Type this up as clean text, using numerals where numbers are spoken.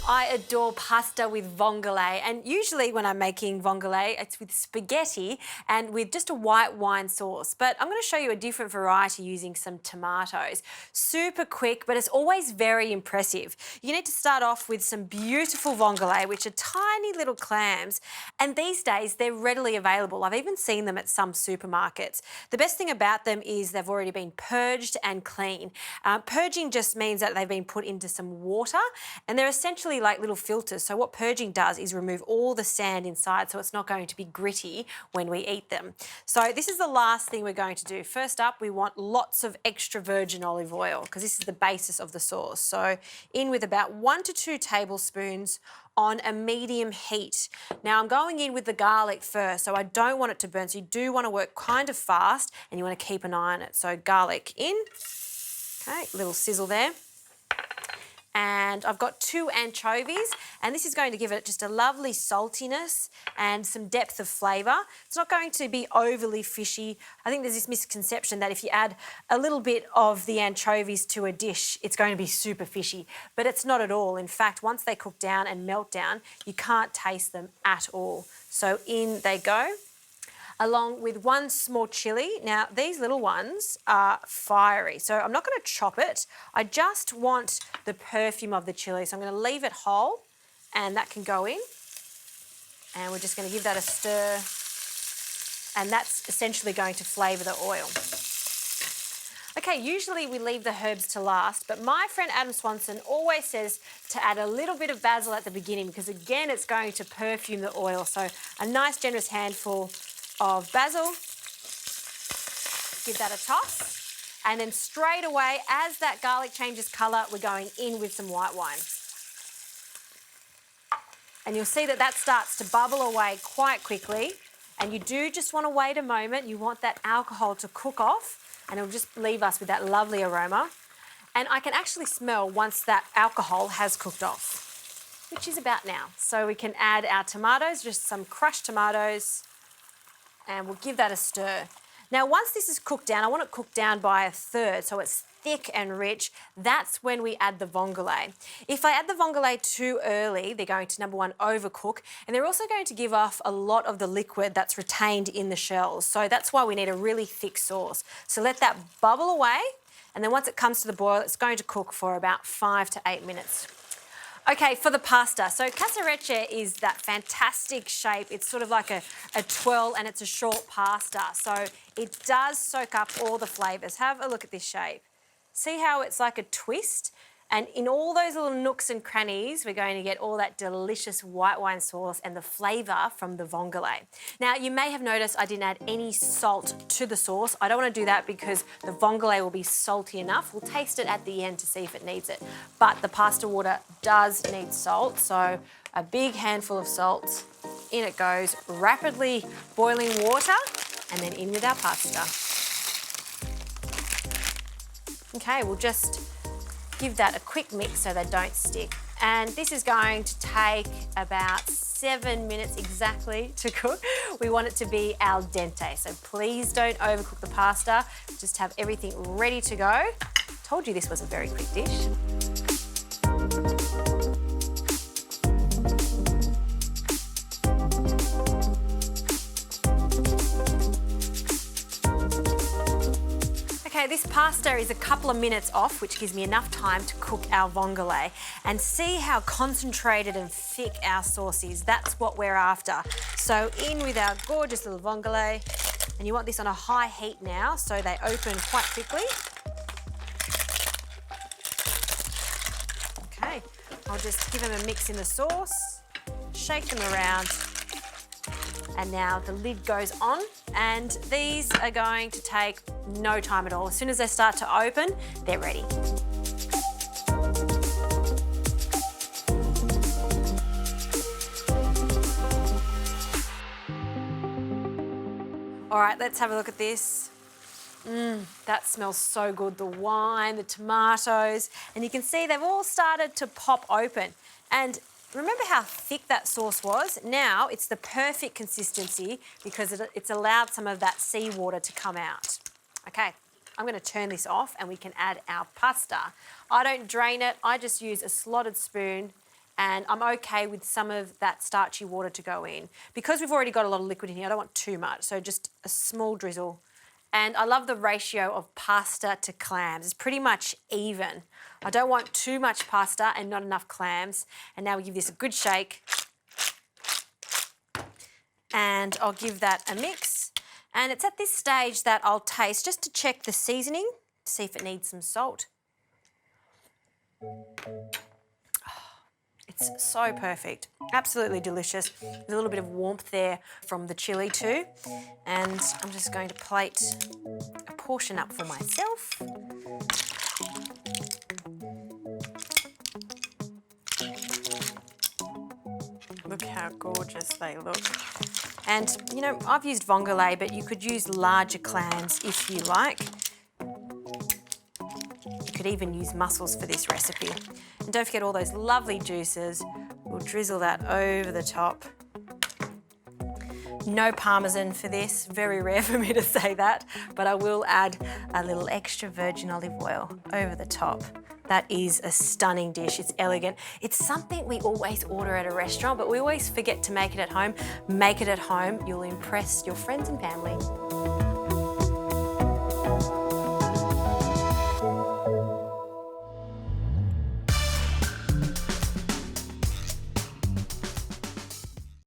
I adore pasta with vongole, and usually when I'm making vongole, it's with spaghetti and with just a white wine sauce. But I'm going to show you a different variety using some tomatoes. Super quick, but it's always very impressive. You need to start off with some beautiful vongole, which are tiny little clams, and these days they're readily available. I've even seen them at some supermarkets. The best thing about them is they've already been purged and clean. Purging just means that they've been put into some water, and they're essentially like little filters. So what purging does is remove all the sand inside, so it's not going to be gritty when we eat them. So this is the last thing we're going to do. First up, we want lots of extra virgin olive oil because this is the basis of the sauce. So in with about 1 to 2 tablespoons on a medium heat. Now I'm going in with the garlic first, so I don't want it to burn. So you do want to work kind of fast and you want to keep an eye on it. So garlic in, okay, little sizzle there. And I've got 2 anchovies, and this is going to give it just a lovely saltiness and some depth of flavour. It's not going to be overly fishy. I think there's this misconception that if you add a little bit of the anchovies to a dish, it's going to be super fishy, but it's not at all. In fact, once they cook down and melt down, you can't taste them at all. So in they go, along with 1 small chilli. Now, these little ones are fiery, so I'm not going to chop it. I just want the perfume of the chilli, so I'm going to leave it whole, and that can go in. And we're just going to give that a stir, and that's essentially going to flavour the oil. Okay, usually we leave the herbs to last, but my friend Adam Swanson always says to add a little bit of basil at the beginning because, again, it's going to perfume the oil. So a nice generous handful of basil, give that a toss, and then straight away, as that garlic changes colour, we're going in with some white wine. And you'll see that that starts to bubble away quite quickly, and you do just want to wait a moment. You want that alcohol to cook off, and it'll just leave us with that lovely aroma. And I can actually smell once that alcohol has cooked off, which is about now. So we can add our tomatoes, just some crushed tomatoes, and we'll give that a stir. Now, once this is cooked down, I want it cooked down by 1/3, so it's thick and rich. That's when we add the vongole. If I add the vongole too early, they're going to, number one, overcook, and they're also going to give off a lot of the liquid that's retained in the shells. So that's why we need a really thick sauce. So let that bubble away, and then once it comes to the boil, it's going to cook for about 5 to 8 minutes. Okay, for the pasta. So Casarecce is that fantastic shape. It's sort of like a twirl, and it's a short pasta. So it does soak up all the flavours. Have a look at this shape. See how it's like a twist? And in all those little nooks and crannies, we're going to get all that delicious white wine sauce and the flavour from the vongole. Now, you may have noticed I didn't add any salt to the sauce. I don't want to do that because the vongole will be salty enough. We'll taste it at the end to see if it needs it. But the pasta water does need salt, so a big handful of salt. In it goes, rapidly boiling water, and then in with our pasta. Okay, we'll just give that a quick mix so they don't stick. And this is going to take about 7 minutes exactly to cook. We want it to be al dente, so please don't overcook the pasta. Just have everything ready to go. Told you this was a very quick dish. Okay, this pasta is a couple of minutes off, which gives me enough time to cook our vongole. And see how concentrated and thick our sauce is. That's what we're after. So in with our gorgeous little vongole. And you want this on a high heat now, so they open quite quickly. Okay, I'll just give them a mix in the sauce, shake them around. And now the lid goes on, and these are going to take no time at all. As soon as they start to open, they're ready. All right, let's have a look at this. That smells so good. The wine, the tomatoes, and you can see they've all started to pop open. And remember how thick that sauce was? Now it's the perfect consistency because it's allowed some of that seawater to come out. Okay, I'm going to turn this off and we can add our pasta. I don't drain it, I just use a slotted spoon and I'm okay with some of that starchy water to go in. Because we've already got a lot of liquid in here, I don't want too much, so just a small drizzle. And I love the ratio of pasta to clams. It's pretty much even. I don't want too much pasta and not enough clams. And now we give this a good shake. And I'll give that a mix. And it's at this stage that I'll taste just to check the seasoning, see if it needs some salt. It's so perfect, absolutely delicious. There's a little bit of warmth there from the chilli too. And I'm just going to plate a portion up for myself. Look how gorgeous they look. And, you know, I've used Vongole, but you could use larger clams if you like. You could even use mussels for this recipe. And don't forget all those lovely juices. We'll drizzle that over the top. No parmesan for this, very rare for me to say that, but I will add a little extra virgin olive oil over the top. That is a stunning dish, it's elegant. It's something we always order at a restaurant, but we always forget to make it at home. Make it at home, you'll impress your friends and family.